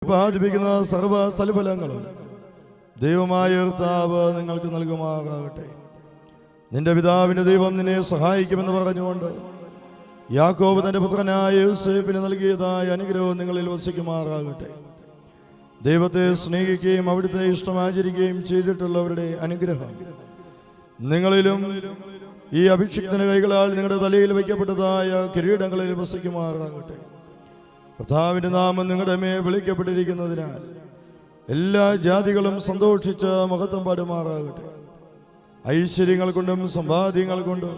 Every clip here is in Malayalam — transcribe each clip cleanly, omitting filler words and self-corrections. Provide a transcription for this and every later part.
ഉൽപ്പാദിപ്പിക്കുന്ന സർവ്വ സൽഫലങ്ങളും ദൈവമായ കർത്താവ് നിങ്ങൾക്ക് നൽകുമാറാകട്ടെ. നിന്റെ പിതാവിന്റെ ദൈവം നിന്നെ സഹായിക്കുമെന്ന് പറഞ്ഞുകൊണ്ട് യാക്കോബ് തന്റെ പുത്രനായ യോസേഫിന് നൽകിയതായ അനുഗ്രഹം നിങ്ങളിൽ വസിക്കുമാറാകട്ടെ. ദൈവത്തെ സ്നേഹിക്കുകയും അവിടുത്തെ ഇഷ്ടം ആചരിക്കുകയും ചെയ്തിട്ടുള്ളവരുടെ അനുഗ്രഹം നിങ്ങളിലും ഈ അഭിഷിക്തന്റെ കൈകളാൽ നിങ്ങളുടെ തലയിൽ വയ്ക്കപ്പെട്ടതായ കിരീടങ്ങളിൽ വസിക്കുമാറാകട്ടെ. കർത്താവിന്റെ നാമം നിങ്ങളുടെ മേൽ വിളിക്കപ്പെട്ടിരിക്കുന്നതിനാൽ എല്ലാ ജാതികളും സന്തോഷിച്ച് മഹത്വം പാടുമാറാകട്ടെ. ഐശ്വര്യങ്ങൾ കൊണ്ടും സമ്പാദ്യങ്ങൾ കൊണ്ടും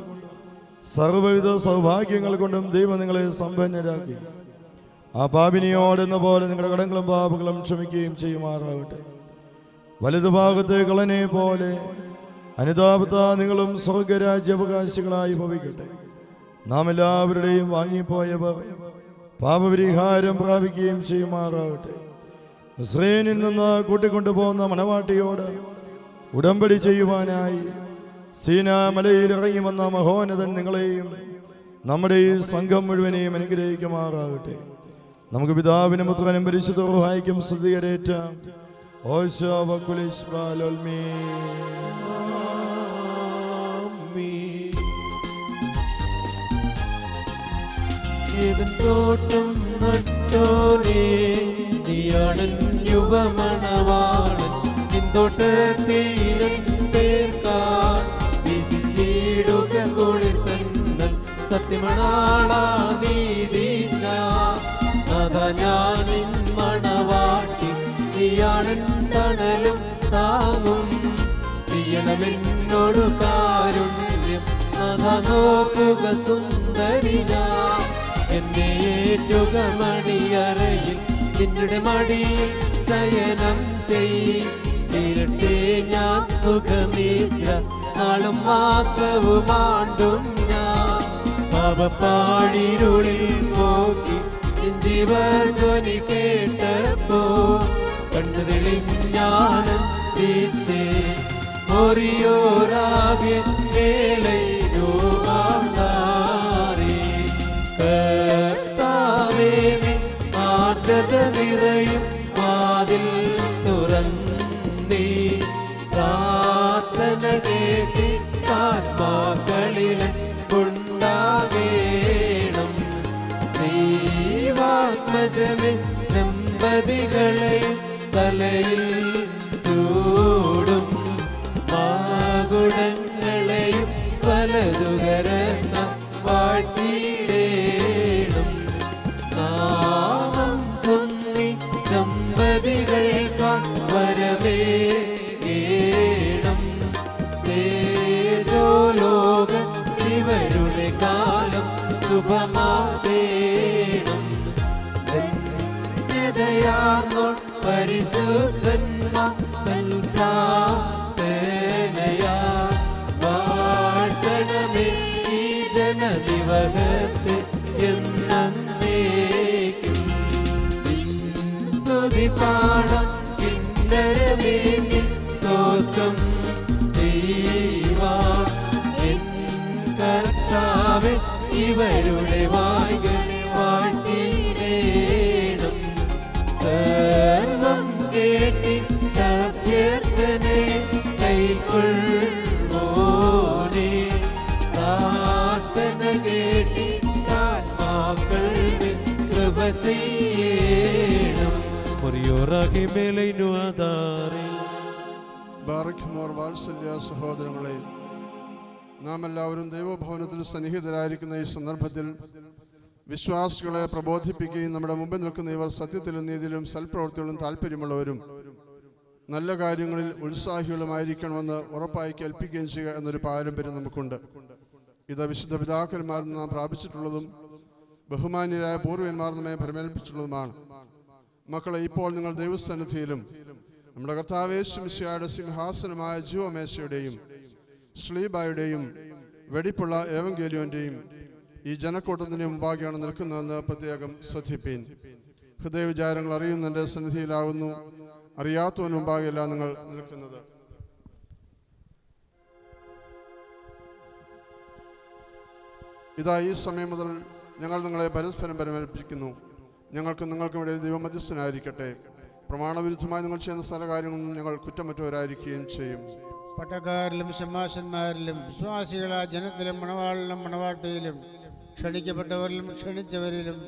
സർവ്വവിധ സൗഭാഗ്യങ്ങൾ കൊണ്ടും ദൈവം നിങ്ങളെ സമ്പന്നരാക്കി ആ പാപിനിയോടെന്ന പോലെ നിങ്ങളുടെ കടങ്ങളും പാപങ്ങളും ക്ഷമിക്കുകയും ചെയ്യുമാറാകട്ടെ. വലതുഭാഗത്തെ കളനെ പോലെ അനുതാപത്ത നിങ്ങളും സ്വർഗരാജ്യാവകാശികളായി ഭവിക്കട്ടെ. നാം എല്ലാവരുടെയും വാങ്ങിപ്പോയവർ പാപപരിഹാരം പ്രാപിക്കുകയും ചെയ്യുമാറാകട്ടെ. മിസ്രയീമിൽ നിന്ന് കൂട്ടിക്കൊണ്ടുപോകുന്ന മണവാട്ടിയോട് ഉടമ്പടി ചെയ്യുവാനായി സീനാ മലയിൽ ഇറങ്ങി വന്ന മഹോന്നതൻ നിങ്ങളെയും നമ്മുടെ ഈ സംഘം മുഴുവനെയും അനുഗ്രഹിക്കുമാറാകട്ടെ. നമുക്ക് പിതാവിനും പുത്രനും പരിശുദ്ധ റൂഹായിക്കും സ്തുതികരേറ്റാം. ഓശോ വക്കുലിസ് ബാലോൽമീ. തോട്ടം നട്ടോരേ നീയാണൻ യുവമണവാളൻ നിന്തോട്ടത്തിലെന്തേർക്കാൻ വീശിച്ചിടുക കുളിർത്തന്നൽ സത്യമണാളാ നീതിഞ്ഞ അതാ ഞാനിൻ മണവാട്ടി നീയാണൻ തണലും താങ്ങും ചെയ്യണമെന്നോടു കാരുണ്യം അതാ നോക്കുക സുന്ദരിന എന്നെ ഏറ്റുക മടിയറയിൽ നിന്നുടെ മടിയിൽ ശയനം ചെയ്തിരട്ടെ ഞാൻ സുഖനിദ്ര നാളും മാസവുമാണ്ടും ഞാൻ പാപപ്പാടിരുളിൽ പോക്കി ജീവധ്വനി കേട്ടപ്പോ കണ്ണുകളിൽ ഞാനന്ദിച്ചേ ഒറിയോരാകെ മേലൈനോ നിറയും വാതിൽ തുറന്നീ പ്രാർത്ഥന കേട്ടി ആത്മാക്കളിൽ ഉണ്ടാകേണം. ദൈവാത്മജനെ ദമ്പതികളെയും തലയിൽ ചൂടും മാകുടങ്ങളെയും വലതുകരന്ന വാഴ്ത്തിയിടേണം. നാമം ചൊന്നി ദമ്പതികൾക്കാ വരവേണം. തേജോലോക ഇവരുടെ കാലം ശുഭമാവേണം. ധന്യതയാർന്നോൾ പരിശുദ്ധന്മാർ പ്രാർത്ഥനയാ വാഴ്ത്തണമേ ഈ ജനദിവസത്തെ എന്നേക്കും. സ്തുതി പാടാം കിന്നരമേന്തി സ്തോത്രം ചെയ്യുവാൻ എൻ കർത്താവേ ഇവരുടെ വായ്കളെ വാഴ്ത്തിയിടേണം. സർവം കേട്ടി അഭ്യർത്ഥനെ കൈക്കൊള്ളോനെ പ്രാർത്ഥന കേട്ടി ആത്മാക്കൾ കൃപ ചെയ്യണം. വാത്സല്യ സഹോദരങ്ങളെ, നാം എല്ലാവരും ദൈവഭവനത്തിൽ സന്നിഹിതരായിരിക്കുന്ന ഈ സന്ദർഭത്തിൽ വിശ്വാസികളെ പ്രബോധിപ്പിക്കുകയും നമ്മുടെ മുമ്പിൽ നിൽക്കുന്ന ഇവർ സത്യത്തിലും നീതിയിലും സൽപ്രവൃത്തികളും താല്പര്യമുള്ളവരും നല്ല കാര്യങ്ങളിൽ ഉത്സാഹികളുമായിരിക്കണമെന്ന് ഉറപ്പായി കേൾപ്പിക്കുകയും ചെയ്യുക എന്നൊരു പാരമ്പര്യം നമുക്കുണ്ട്. ഇത് വിശുദ്ധ പിതാക്കന്മാരിൽ നാം പ്രാപിച്ചിട്ടുള്ളതും ബഹുമാന്യരായ പൂർവ്വന്മാർ നമ്മെ പരിമേൽപ്പിച്ചിട്ടുള്ളതുമാണ്. മക്കളെ, ഇപ്പോൾ നിങ്ങൾ ദൈവസന്നിധിയിലും നമ്മുടെ കർത്താവ് യേശു മിശിഹായുടെ സിംഹാസനമായ ജീവമേശയുടെയും ശ്ലീബായുടെയും വെടിപ്പുള്ള ഏവങ്കേലിയോന്റെയും ഈ ജനക്കൂട്ടത്തിന് മുമ്പാകെയാണ് നിൽക്കുന്നതെന്ന് പ്രത്യേകം ശ്രദ്ധിപ്പീൻ. ഹൃദയവിചാരങ്ങൾ അറിയുന്നതിൻ്റെ സന്നിധിയിലാവുന്നു, അറിയാത്തവന് മുമ്പാകെയല്ല നിങ്ങൾ നിൽക്കുന്നത്. ഇതാ ഈ സമയം മുതൽ ഞങ്ങൾ നിങ്ങളെ പരസ്പരം പരിമേൽപ്പിക്കുന്നു. ഞങ്ങൾക്കും നിങ്ങൾക്കും ഇടയിൽ ദൈവമധ്യസ്ഥനായിരിക്കട്ടെ. പ്രമാണവിരുദ്ധമായി നിങ്ങൾ ചെയ്യുന്ന സ്ഥല കാര്യങ്ങളൊന്നും ഞങ്ങൾ കുറ്റമറ്റവരായിരിക്കുകയും ചെയ്യും. പട്ടക്കാരിലും ശമാശന്മാരിലും വിശ്വാസികളാ ജനത്തിലും മണവാളിലും മണവാട്ടിയിലും ക്ഷണിക്കപ്പെട്ടവരിലും ക്ഷണിച്ചവരിലും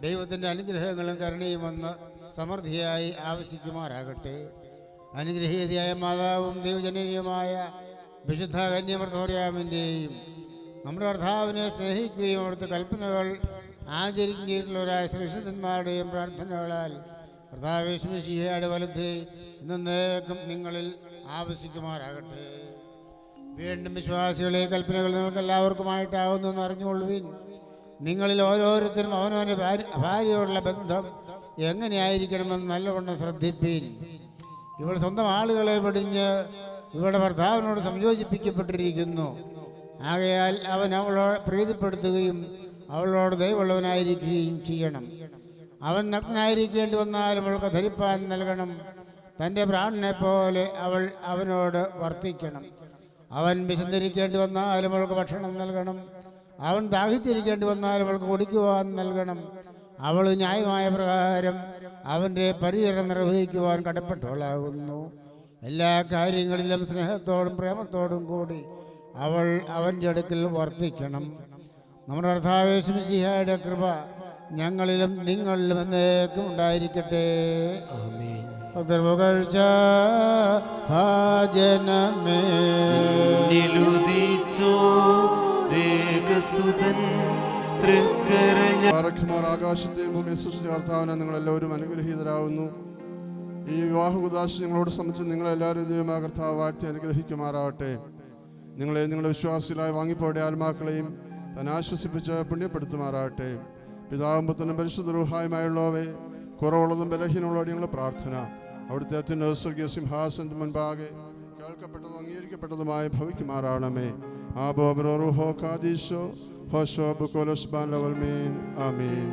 ദൈവത്തിൻ്റെ അനുഗ്രഹങ്ങളും കരുണയും വന്ന് സമൃദ്ധിയായി ആവശ്യിക്കുമാറാകട്ടെ. അനുഗ്രഹീതയായ മാതാവും ദൈവജനനിയുമായ വിശുദ്ധ കന്യമർത്തോറിയാമിൻ്റെയും നമ്മുടെ കർത്താവിനെ സ്നേഹിക്കുകയും അവിടുത്തെ കൽപ്പനകൾ ആചരിക്കുകയും ചെയ്തിട്ടുള്ളവരായ വിശുദ്ധന്മാരുടെയും പ്രാർത്ഥനകളാൽ കർത്താവ് യേശുമിശിഹായുടെ വലത്ത് ഇന്നേക്കും നിങ്ങളിൽ ആവശ്യിക്കുമാറാകട്ടെ. വീണ്ടും വിശ്വാസികളെ കൽപ്പനകൾ നിങ്ങൾക്ക് എല്ലാവർക്കുമായിട്ടാവുന്നു എന്ന് അറിഞ്ഞുകൊള്ളുവിൻ. നിങ്ങളിൽ ഓരോരുത്തരും അവനവൻ്റെ ഭാര്യയോടുള്ള ബന്ധം എങ്ങനെയായിരിക്കണമെന്ന് നല്ലവണ്ണം ശ്രദ്ധിപ്പീൻ. ഇവൾ സ്വന്തം ആളുകളെ വെടിഞ്ഞ് ഇവളുടെ ഭർത്താവിനോട് സംയോജിപ്പിക്കപ്പെട്ടിരിക്കുന്നു. ആകയാൽ അവൻ അവളോട് പ്രീതിപ്പെടുത്തുകയും അവളോട് ദയവുള്ളവനായിരിക്കുകയും ചെയ്യണം. അവൻ നഗ്നായിരിക്കേണ്ടി വന്നാലും അവൾക്ക് ധരിപ്പാൻ നൽകണം. തൻ്റെ പ്രാണനെ പോലെ അവൾ അവനോട് വർത്തിക്കണം. അവൻ വിശന്നിരിക്കേണ്ടി വന്നാലും അവൾക്ക് ഭക്ഷണം നൽകണം. അവൻ ദാഹിച്ചിരിക്കേണ്ടി വന്നാലും അവൾക്ക് കുടിക്കുവാൻ നൽകണം. അവൾ ന്യായമായ പ്രകാരം അവൻ്റെ പരിചരണം നിർവഹിക്കുവാൻ കടപ്പെട്ടവളാകുന്നു. എല്ലാ കാര്യങ്ങളിലും സ്നേഹത്തോടും പ്രേമത്തോടും കൂടി അവൾ അവൻ്റെ അടുക്കൽ വർത്തിക്കണം. നമ്മുടെ കർത്താവ് യേശുമിശിഹായുടെ കൃപ ഞങ്ങളിലും നിങ്ങളിലും എന്നേക്കും ഉണ്ടായിരിക്കട്ടെ. പുകഴ്ച ഭാജനമേ ആകാശത്തെയും ഭൂമിയെ സൃഷ്ടിച്ച കർത്താവിനെ നിങ്ങളെല്ലാവരും അനുഗ്രഹീതരാകുന്നു. ഈ വിവാഹകുദാശ ഞങ്ങളോട് സംബന്ധിച്ച് നിങ്ങളെല്ലാവരും ദൈവമായ കർത്താവ് വാഴ്ത്തി അനുഗ്രഹിക്കുമാറാവട്ടെ. നിങ്ങളെ നിങ്ങളുടെ വിശ്വാസികളായി വാങ്ങിപ്പോടെ ആത്മാക്കളെയും തന്നെ ആശ്വസിപ്പിച്ച് പുണ്യപ്പെടുത്തുമാറാകട്ടെ. പിതാവും പുത്രനും പരിശുദ്ധ റൂഹായുമായുള്ളവേ, കുറവുള്ളതും ബലഹീനമുള്ളവരുടെ ഞങ്ങളുടെ പ്രാർത്ഥന അവിടുത്തെ അത്യുന്നത സ്വർഗീയ സിംഹാസനത്തിന് മുൻപാകെ കേൾക്കപ്പെട്ടതും അംഗീകരിക്കപ്പെട്ടതുമായി ഭവിക്കുമാറാണമേ. ആബോ ബ്രോ റൂഹോ കാദീശോ ഹോശോ ബുക്കോലോസ് ബാൻ ലവൽമീൻ ആമീൻ.